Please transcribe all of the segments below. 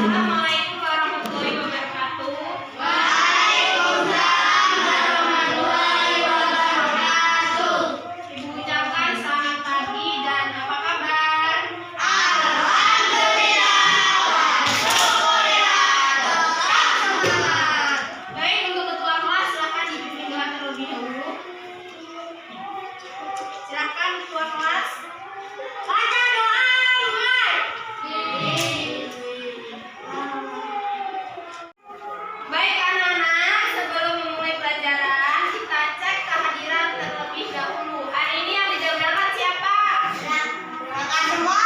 Assalamualaikum warahmatullahi wabarakatuh. Waalaikumsalam warahmatullahi wabarakatuh. Ibu ucapkan selamat pagi dan apa kabar? Alhamdulillah wa syukurillah. Tetap semangat. Baik, untuk ketua kelas silakan dipimpin doa terlebih dahulu. Silakan ketua kelas. Baca doa mulai. Baik anak-anak, sebelum memulai pelajaran kita cek kehadiran terlebih dahulu. Hari ini yang didahulukan siapa? Makan semua.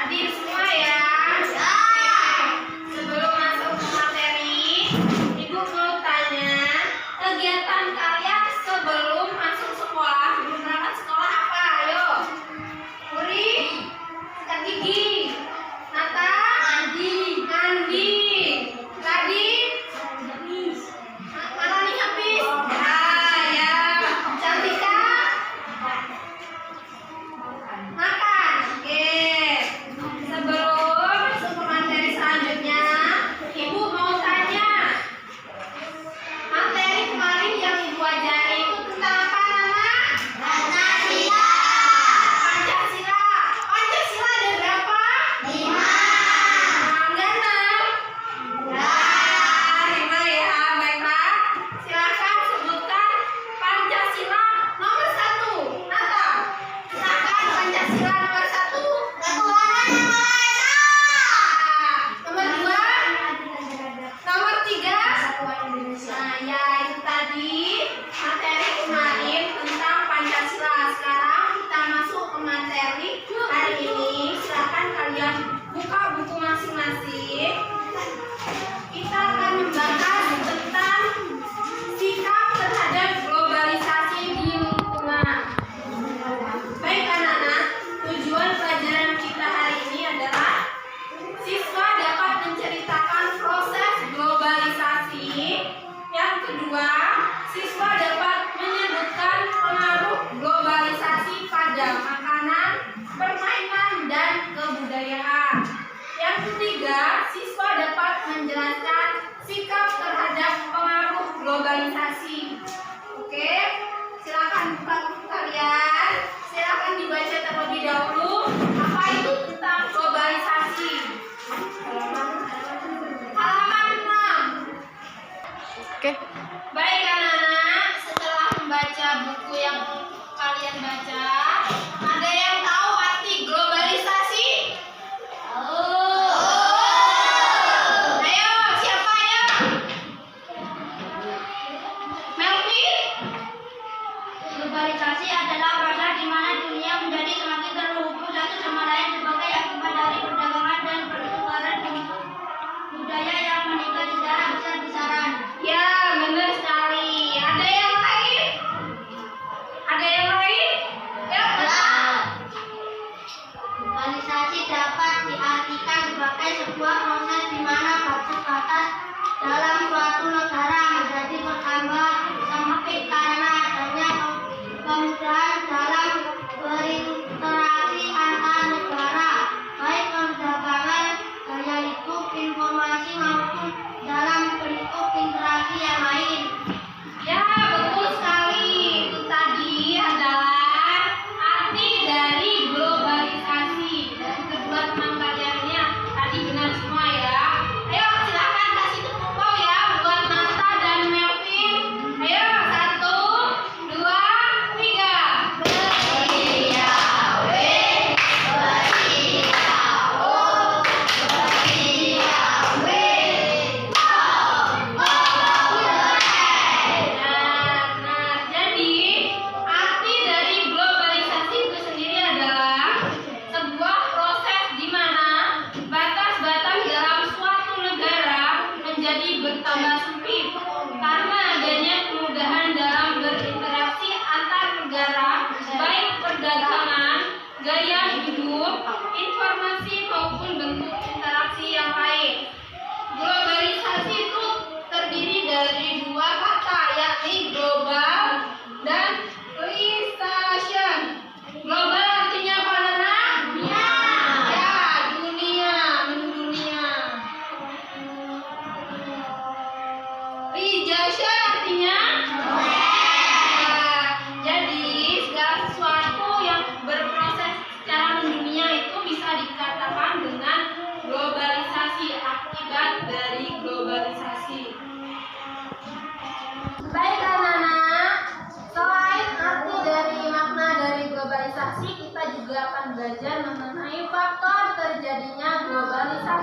Hadir semua ya. Sebelum masuk ke materi, Ibu mau tanya, kegiatan kalian sebelum masuk sekolah, sebelum berangkat sekolah apa? Ayo. Puri, sikat gigi, Nata, Nandi, tadi, mana nih habis? Ah ya, Cantika, makan. Oke. Sebelum masuk ke materi selanjutnya, Ibu mau tanya, materi kemarin yang Ibu ajari itu tentang apa, Nana? Pancasila. Pancasila. Pancasila ada berapa? 5. Ada 6. Nah, 5 ya, baiklah. Silakan sebutkan Pancasila nomor 1. Nata, silakan Pancasila nomor 1. Ketuhanan yang Maha Esa. Nomor 2. Nomor 3. Nah, ya itu tadi materi kemarin tentang Pancasila. Sekarang kita masuk ke materi hari ini. Silakan kalian buka buku masing-masing. Kita akan membahas tentang sikap terhadap globalisasi di lingkungan. Baik anak-anak, tujuan pelajaran kita hari ini adalah siswa dapat menceritakan proses globalisasi. Yang kedua, siswa dapat menyebutkan pengaruh globalisasi pada makanan, permainan, dan kebudayaan. Yang ketiga, siswa dapat menjelaskan sikap terhadap pengaruh globalisasi. Oke, silakan buka buku kalian. Silakan dibaca terlebih dahulu apa itu tentang globalisasi. Halaman 6. Oke. Baik anak-anak, setelah membaca buku yang kalian baca, ada yang tahu arti globalisasi? Ayo, siapa ya? Melvin? Globalisasi adalah proses di mana dunia menjadi semakin terhubung satu sama lain sebagai akibat dari perdagangan dan pertukaran budaya yang meningkat secara besar-besaran. Ya, benar sekali. Ada yang lain? Ada yang lain? Ya, Globalisasi dapat diartikan sebagai sebuah proses di mana batas-batas dalam suatu negara menjadi bertambah sempit karena adanya kemudahan dalam berinteraksi antar negara, baik perdagangan, gaya hidup, informasi maupun dalam bentuk interaksi yang lain. ya, betul sekali. Itu tadi adalah arti dari globalisasi. Dan kedua teman kalian ini tadi benar semua ya. Ayo silakan kasih tepuk tangan ya buat Nata dan Melvin.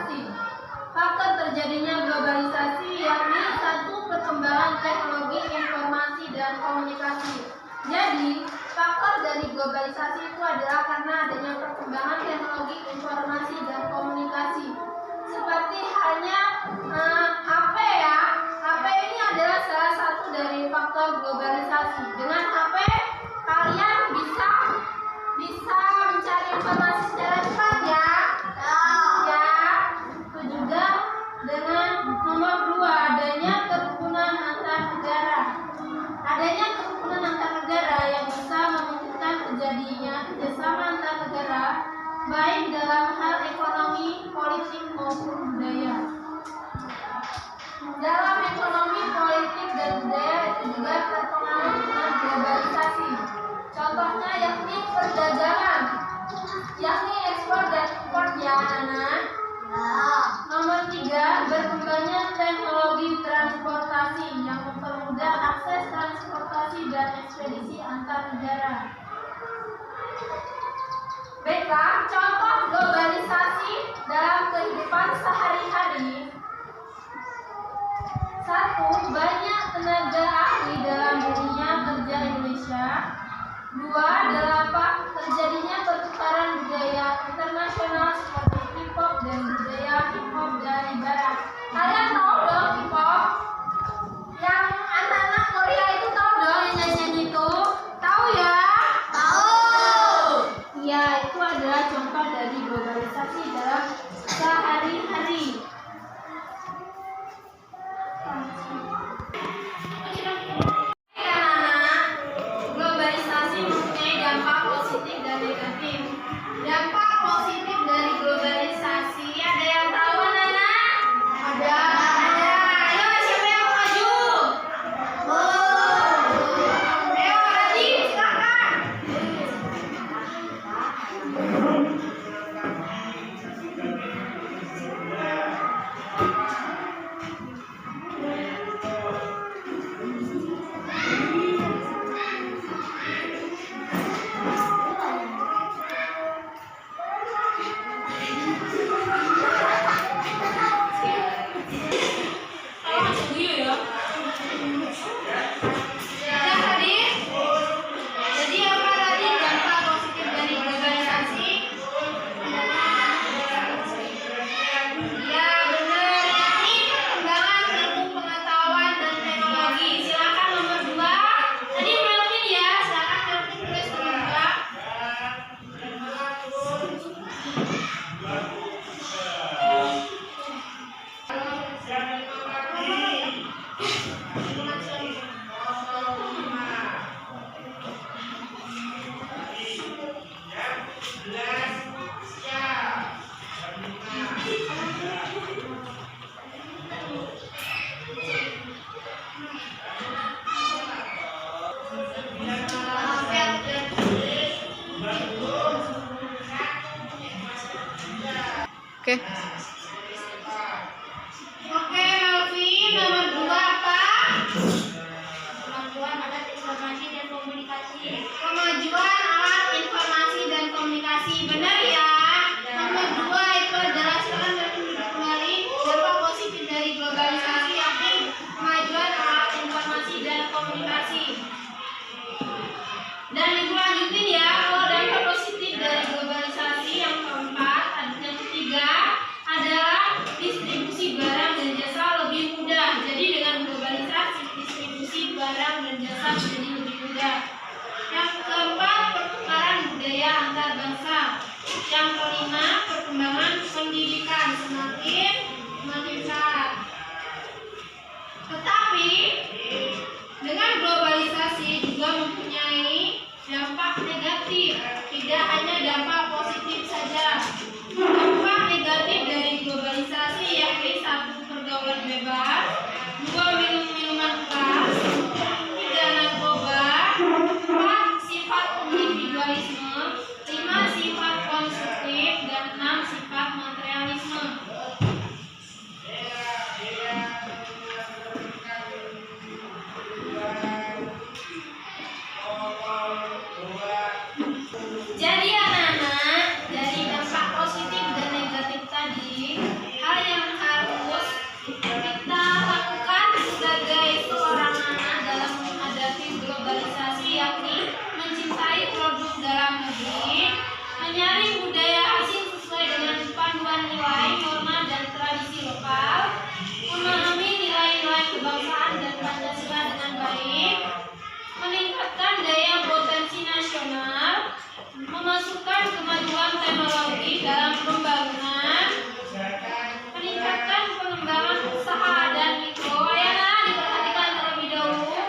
globalisasi. Faktor terjadinya globalisasi yakni satu, perkembangan teknologi informasi dan komunikasi. Jadi, faktor dari globalisasi itu adalah karena adanya perkembangan teknologi informasi dan komunikasi. Seperti halnya HP ya. HP ini adalah salah satu dari faktor globalisasi. Dengan HP kalian bisa mencari informasi secara cepat ya. Ya. Itu juga dengan nomor 2, adanya kerukunan antar negara. Adanya kerukunan antar negara yang bisa memungkinkan terjadinya kerjasama antar negara baik dalam hal ekonomi, politik maupun budaya. Dalam ekonomi, politik, dan budaya itu juga terpengaruh dengan globalisasi. Contohnya yakni perdagangan, yakni ekspor dan impor ya anak-anak. Nomor 3, berkembangnya teknologi transportasi yang mempermudah akses transportasi dan ekspedisi antar negara. Baiklah, contoh globalisasi dalam kehidupan sehari-hari. 1. Banyak tenaga ahli dalam dunia kerja Indonesia. 2. Terjadinya pertukaran budaya internasional seperti K-pop dan budaya hip-hop dari barat. Kalian tahu dong K-pop? Yang anak-anak Korea itu tahu dong yang nyanyi itu? Tahu ya? Tahu. Ya, itu adalah contoh dari globalisasi dalam sehari-hari. memasukkan kemajuan teknologi dalam pembangunan, meningkatkan pengembangan usaha dan mikro. Ya, diperhatikan terlebih dahulu.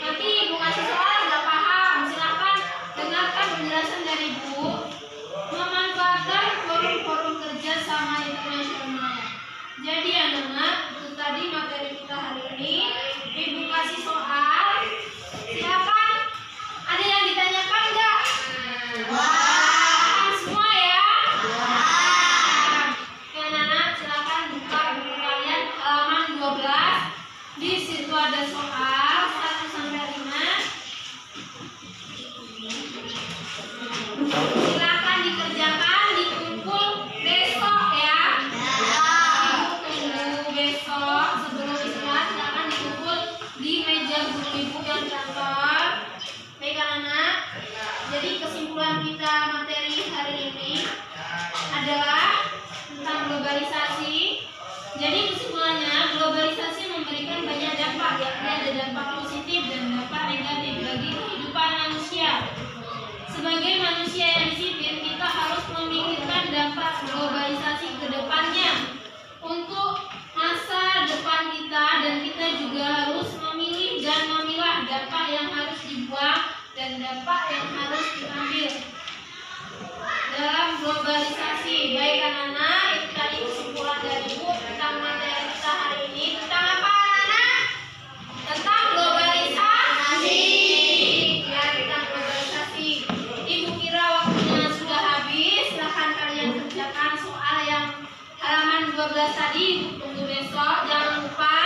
Nanti Ibu kasih soal nggak paham, silakan dengarkan penjelasan dari Ibu. Memanfaatkan forum-forum kerja sama internasional. Jadi anak-anak, itu tadi materi kita hari ini. Ibu kasih soal, silakan. Ada yang ditanyakan nggak? Semua ya? Ya anak-anak, silakan buka buku kalian halaman 12. Di situ ada soal 1 sampai 5. Silakan dikerjakan, dikumpul besok ya. Ibu tunggu besok sebelum istirahat, silakan dikumpul di meja guru Ibu yang kantor. Baik anak-anak, jadi kesimpulan kita materi hari ini adalah tentang globalisasi. Jadi kesimpulannya, globalisasi memberikan banyak dampak, yakni ada dampak positif dan dampak negatif bagi kehidupan manusia. Sebagai manusia yang disiplin, kita harus memikirkan dampak globalisasi ke depannya untuk masa depan kita, dan kita juga harus memilih dan memilah dampak yang harus dibuang dan dampak yang harus diambil dalam globalisasi. Baik anak-anak, itu tadi kesimpulan dari Ibu tentang materi kita hari ini. Tentang apa anak-anak? Tentang globalisasi. Ya, tentang globalisasi. Ibu kira waktunya sudah habis. Silahkan kalian kerjakan soal yang halaman 12 tadi. Ibu tunggu besok. Jangan lupa